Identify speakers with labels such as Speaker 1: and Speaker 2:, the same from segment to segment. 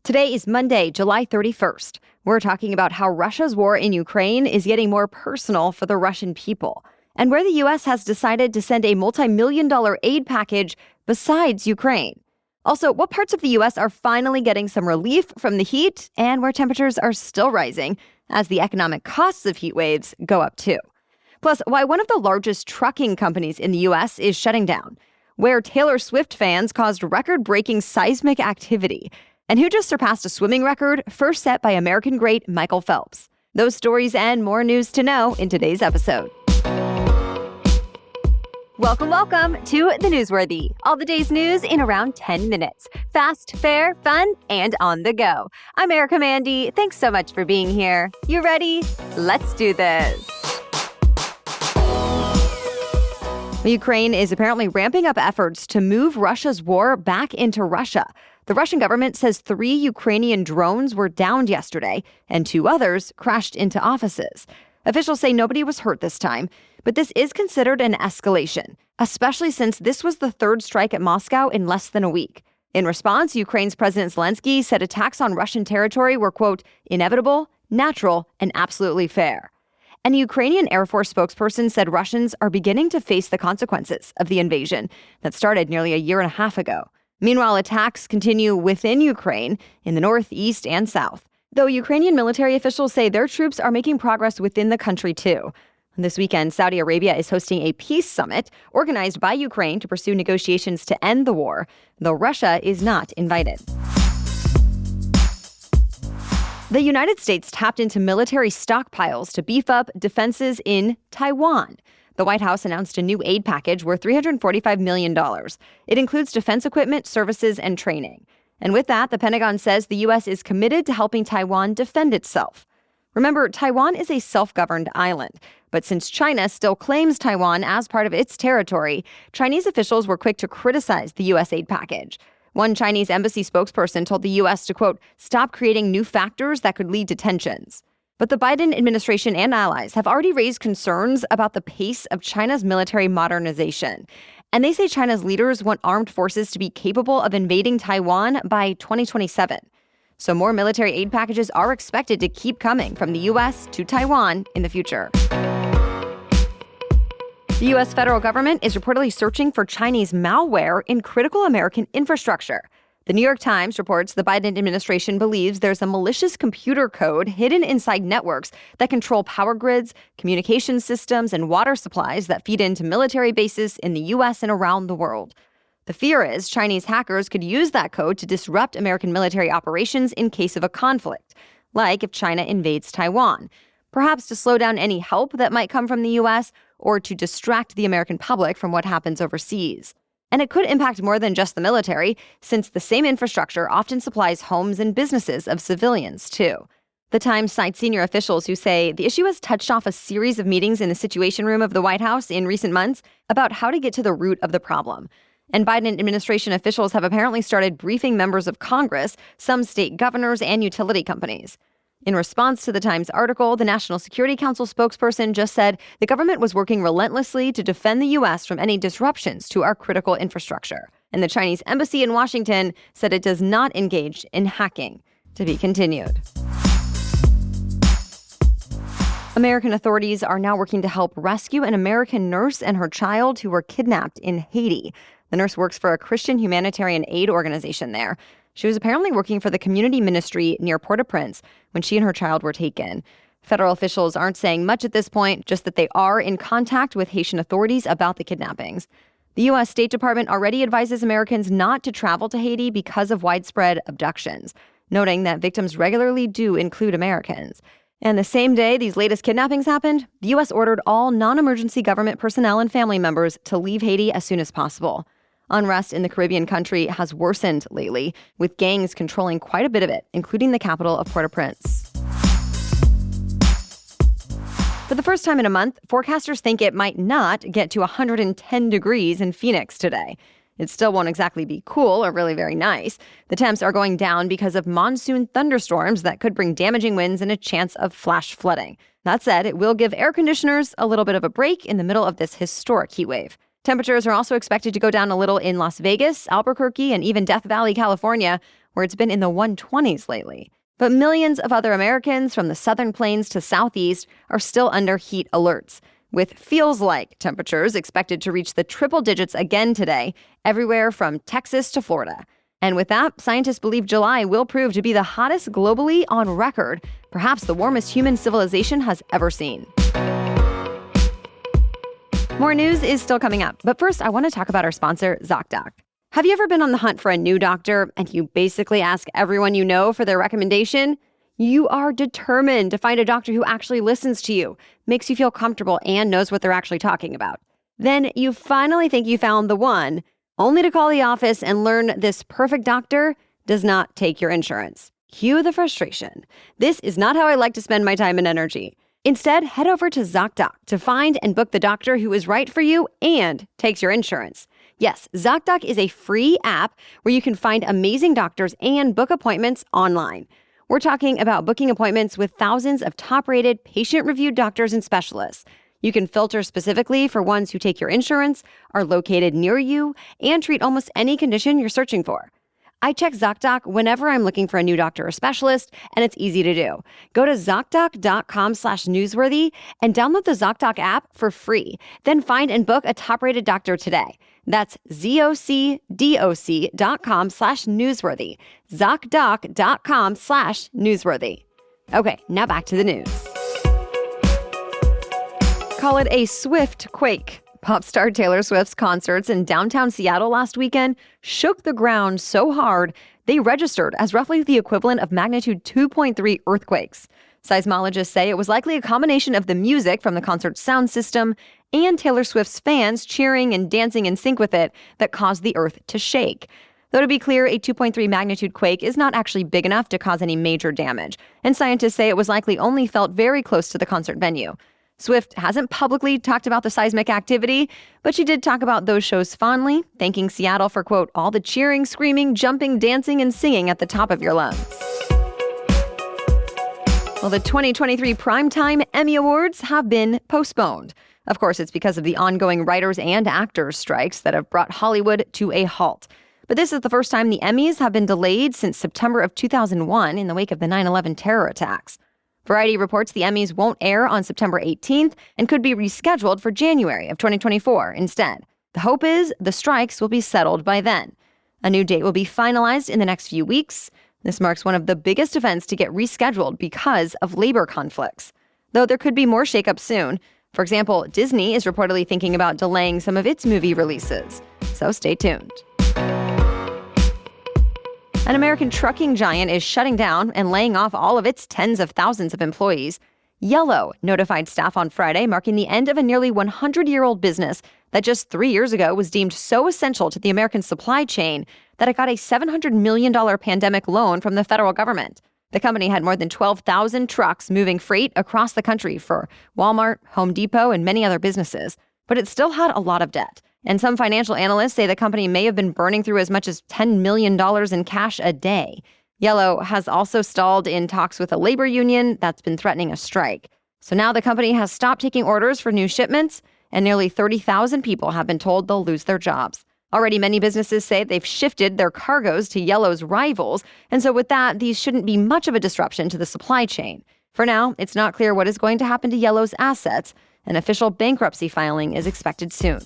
Speaker 1: Today is Monday, July 31st. We're talking about how Russia's war in Ukraine is getting more personal for the Russian people, and where the U.S. has decided to send a multi-million-dollar aid package besides Ukraine. Also, what parts of the U.S. are finally getting some relief from the heat, and where temperatures are still rising as the economic costs of heat waves go up too. Plus, why one of the largest trucking companies in the U.S. is shutting down, where Taylor Swift fans caused record-breaking seismic activity, and who just surpassed a swimming record first set by American great Michael Phelps. Those stories and more news to know in today's episode. Welcome to The Newsworthy. All the day's news in around 10 minutes. Fast, fair, fun, and on the go. I'm Erica Mandy. Thanks so much for being here. You ready? Let's do this. Ukraine is apparently ramping up efforts to move Russia's war back into Russia. The Russian government says 3 Ukrainian drones were downed yesterday, and 2 others crashed into offices. Officials say nobody was hurt this time, but this is considered an escalation, especially since this was the 3rd strike at Moscow in less than a week. In response, Ukraine's President Zelensky said attacks on Russian territory were, quote, inevitable, natural, and absolutely fair. And a Ukrainian Air Force spokesperson said Russians are beginning to face the consequences of the invasion that started nearly a year and a half ago. Meanwhile, attacks continue within Ukraine in the north, east, and south, though Ukrainian military officials say their troops are making progress within the country too. This weekend, Saudi Arabia is hosting a peace summit organized by Ukraine to pursue negotiations to end the war, though Russia is not invited. The United States tapped into military stockpiles to beef up defenses in Taiwan. The White House announced a new aid package worth $345 million. It includes defense equipment, services, and training. And with that, the Pentagon says the U.S. is committed to helping Taiwan defend itself. Remember, Taiwan is a self-governed island. But since China still claims Taiwan as part of its territory, Chinese officials were quick to criticize the U.S. aid package. One Chinese embassy spokesperson told the U.S. to, quote, stop creating new factors that could lead to tensions. But the Biden administration and allies have already raised concerns about the pace of China's military modernization. And they say China's leaders want armed forces to be capable of invading Taiwan by 2027. So more military aid packages are expected to keep coming from the U.S. to Taiwan in the future. The U.S. federal government is reportedly searching for Chinese malware in critical American infrastructure. The New York Times reports the Biden administration believes there's a malicious computer code hidden inside networks that control power grids, communication systems, and water supplies that feed into military bases in the U.S. and around the world. The fear is Chinese hackers could use that code to disrupt American military operations in case of a conflict, like if China invades Taiwan, perhaps to slow down any help that might come from the U.S. or to distract the American public from what happens overseas. And it could impact more than just the military, since the same infrastructure often supplies homes and businesses of civilians, too. The Times cites senior officials who say the issue has touched off a series of meetings in the Situation Room of the White House in recent months about how to get to the root of the problem. And Biden administration officials have apparently started briefing members of Congress, some state governors, and utility companies. In response to the Times article, the National Security Council spokesperson just said the government was working relentlessly to defend the U.S. from any disruptions to our critical infrastructure. And the Chinese embassy in Washington said it does not engage in hacking. To be continued. American authorities are now working to help rescue an American nurse and her child who were kidnapped in Haiti. The nurse works for a Christian humanitarian aid organization there. She was apparently working for the community ministry near Port-au-Prince when she and her child were taken. Federal officials aren't saying much at this point, just that they are in contact with Haitian authorities about the kidnappings. The U.S. State Department already advises Americans not to travel to Haiti because of widespread abductions, noting that victims regularly do include Americans. And the same day these latest kidnappings happened, the U.S. ordered all non-emergency government personnel and family members to leave Haiti as soon as possible. Unrest in the Caribbean country has worsened lately, with gangs controlling quite a bit of it, including the capital of Port-au-Prince. For the first time in a month, forecasters think it might not get to 110 degrees in Phoenix today. It still won't exactly be cool or really very nice. The temps are going down because of monsoon thunderstorms that could bring damaging winds and a chance of flash flooding. That said, it will give air conditioners a little bit of a break in the middle of this historic heat wave. Temperatures are also expected to go down a little in Las Vegas, Albuquerque, and even Death Valley, California, where it's been in the 120s lately. But millions of other Americans from the southern plains to southeast are still under heat alerts, with feels-like temperatures expected to reach the triple digits again today, everywhere from Texas to Florida. And with that, scientists believe July will prove to be the hottest globally on record, perhaps the warmest human civilization has ever seen. More news is still coming up, but first I want to talk about our sponsor, ZocDoc. Have you ever been on the hunt for a new doctor and you basically ask everyone you know for their recommendation? You are determined to find a doctor who actually listens to you, makes you feel comfortable, and knows what they're actually talking about. Then you finally think you found the one, only to call the office and learn this perfect doctor does not take your insurance. Cue the frustration. This is not how I like to spend my time and energy. Instead, head over to ZocDoc to find and book the doctor who is right for you and takes your insurance. Yes, ZocDoc is a free app where you can find amazing doctors and book appointments online. We're talking about booking appointments with thousands of top-rated, patient-reviewed doctors and specialists. You can filter specifically for ones who take your insurance, are located near you, and treat almost any condition you're searching for. I check ZocDoc whenever I'm looking for a new doctor or specialist, and it's easy to do. Go to ZocDoc.com/newsworthy and download the ZocDoc app for free. Then find and book a top-rated doctor today. That's ZocDoc.com/newsworthy. ZocDoc.com/newsworthy. Okay, now back to the news. Call it a swift quake. Pop star Taylor Swift's concerts in downtown Seattle last weekend shook the ground so hard they registered as roughly the equivalent of magnitude 2.3 earthquakes. Seismologists say it was likely a combination of the music from the concert's sound system and Taylor Swift's fans cheering and dancing in sync with it that caused the earth to shake. Though to be clear, a 2.3 magnitude quake is not actually big enough to cause any major damage, and scientists say it was likely only felt very close to the concert venue. Swift hasn't publicly talked about the seismic activity, but she did talk about those shows fondly, thanking Seattle for, quote, all the cheering, screaming, jumping, dancing, and singing at the top of your lungs. Well, the 2023 Primetime Emmy Awards have been postponed. Of course, it's because of the ongoing writers and actors strikes that have brought Hollywood to a halt. But this is the first time the Emmys have been delayed since September of 2001 in the wake of the 9/11 terror attacks. Variety reports the Emmys won't air on September 18th and could be rescheduled for January of 2024 instead. The hope is the strikes will be settled by then. A new date will be finalized in the next few weeks. This marks one of the biggest events to get rescheduled because of labor conflicts. Though there could be more shakeup soon. For example, Disney is reportedly thinking about delaying some of its movie releases. So stay tuned. An American trucking giant is shutting down and laying off all of its tens of thousands of employees. Yellow notified staff on Friday, marking the end of a nearly 100-year-old business that just 3 years ago was deemed so essential to the American supply chain that it got a $700 million pandemic loan from the federal government. The company had more than 12,000 trucks moving freight across the country for Walmart, Home Depot, and many other businesses. But it still had a lot of debt. And some financial analysts say the company may have been burning through as much as $10 million in cash a day. Yellow has also stalled in talks with a labor union that's been threatening a strike. So now the company has stopped taking orders for new shipments, and nearly 30,000 people have been told they'll lose their jobs. Already, many businesses say they've shifted their cargoes to Yellow's rivals, and so with that, these shouldn't be much of a disruption to the supply chain. For now, it's not clear what is going to happen to Yellow's assets. An official bankruptcy filing is expected soon.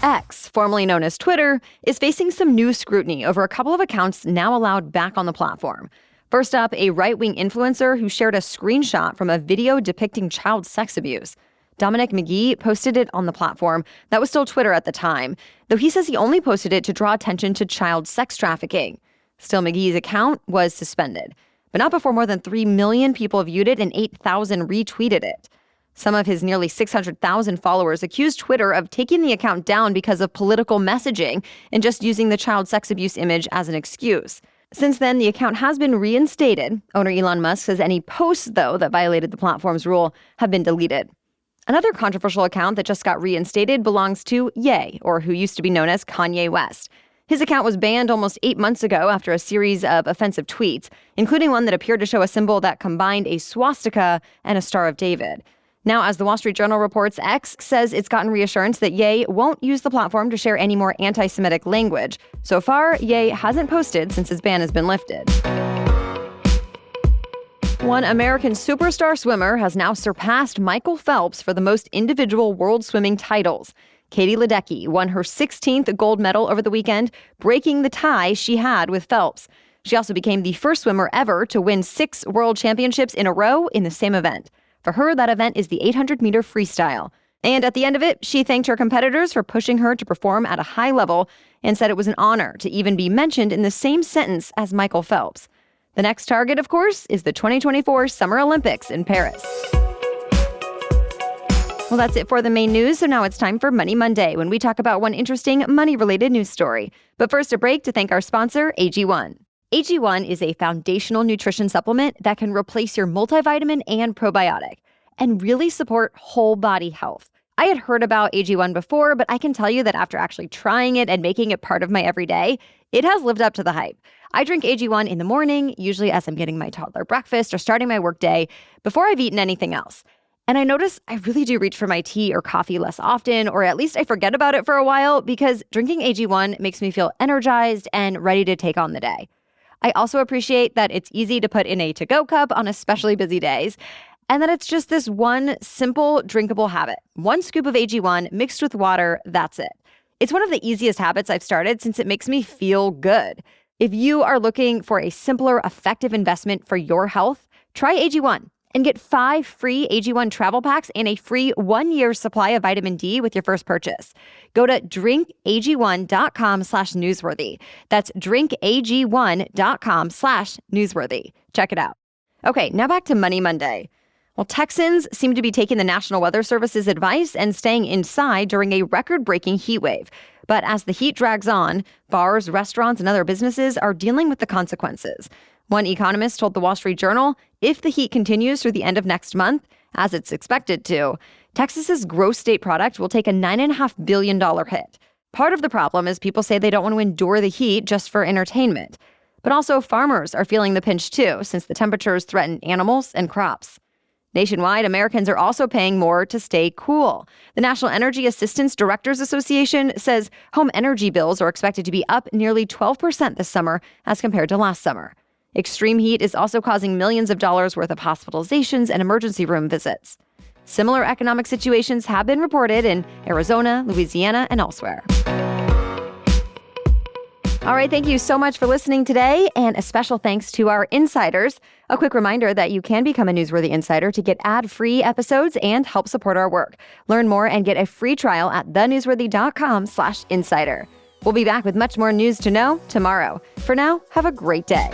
Speaker 1: X, formerly known as Twitter, is facing some new scrutiny over a couple of accounts now allowed back on the platform. First up, a right-wing influencer who shared a screenshot from a video depicting child sex abuse. Dominic McGee posted it on the platform. That was still Twitter at the time, though he says he only posted it to draw attention to child sex trafficking. Still, McGee's account was suspended, but not before more than 3 million people viewed it and 8,000 retweeted it. Some of his nearly 600,000 followers accused Twitter of taking the account down because of political messaging and just using the child sex abuse image as an excuse. Since then, the account has been reinstated. Owner Elon Musk says any posts, though, that violated the platform's rule have been deleted. Another controversial account that just got reinstated belongs to Ye, or who used to be known as Kanye West. His account was banned almost 8 months ago after a series of offensive tweets, including one that appeared to show a symbol that combined a swastika and a Star of David. Now, as the Wall Street Journal reports, X says it's gotten reassurance that Ye won't use the platform to share any more anti-Semitic language. So far, Ye hasn't posted since his ban has been lifted. One American superstar swimmer has now surpassed Michael Phelps for the most individual world swimming titles. Katie Ledecky won her 16th gold medal over the weekend, breaking the tie she had with Phelps. She also became the first swimmer ever to win 6 world championships in a row in the same event. For her, that event is the 800-meter freestyle. And at the end of it, she thanked her competitors for pushing her to perform at a high level and said it was an honor to even be mentioned in the same sentence as Michael Phelps. The next target, of course, is the 2024 Summer Olympics in Paris. Well, that's it for the main news, so now it's time for Money Monday, when we talk about one interesting money-related news story. But first, a break to thank our sponsor, AG1. AG1 is a foundational nutrition supplement that can replace your multivitamin and probiotic and really support whole body health. I had heard about AG1 before, but I can tell you that after actually trying it and making it part of my everyday, it has lived up to the hype. I drink AG1 in the morning, usually as I'm getting my toddler breakfast or starting my workday, before I've eaten anything else. And I notice I really do reach for my tea or coffee less often, or at least I forget about it for a while, because drinking AG1 makes me feel energized and ready to take on the day. I also appreciate that it's easy to put in a to-go cup on especially busy days, and that it's just this one simple drinkable habit. 1 scoop of AG1 mixed with water, that's it. It's one of the easiest habits I've started since it makes me feel good. If you are looking for a simpler, effective investment for your health, try AG1 and get 5 free AG1 travel packs and a free 1-year supply of vitamin D with your first purchase. Go to drinkag1.com/newsworthy. That's drinkag1.com/newsworthy. Check it out. Okay, now back to Money Monday. Well, Texans seem to be taking the National Weather Service's advice and staying inside during a record-breaking heat wave. But as the heat drags on, bars, restaurants, and other businesses are dealing with the consequences. One economist told the Wall Street Journal, if the heat continues through the end of next month, as it's expected to, Texas's gross state product will take a $9.5 billion hit. Part of the problem is people say they don't want to endure the heat just for entertainment. But also farmers are feeling the pinch too, since the temperatures threaten animals and crops. Nationwide, Americans are also paying more to stay cool. The National Energy Assistance Directors Association says home energy bills are expected to be up nearly 12% this summer as compared to last summer. Extreme heat is also causing millions of dollars worth of hospitalizations and emergency room visits. Similar economic situations have been reported in Arizona, Louisiana, and elsewhere. All right, thank you so much for listening today, and a special thanks to our insiders. A quick reminder that you can become a Newsworthy Insider to get ad-free episodes and help support our work. Learn more and get a free trial at thenewsworthy.com/insider. We'll be back with much more news to know tomorrow. For now, have a great day.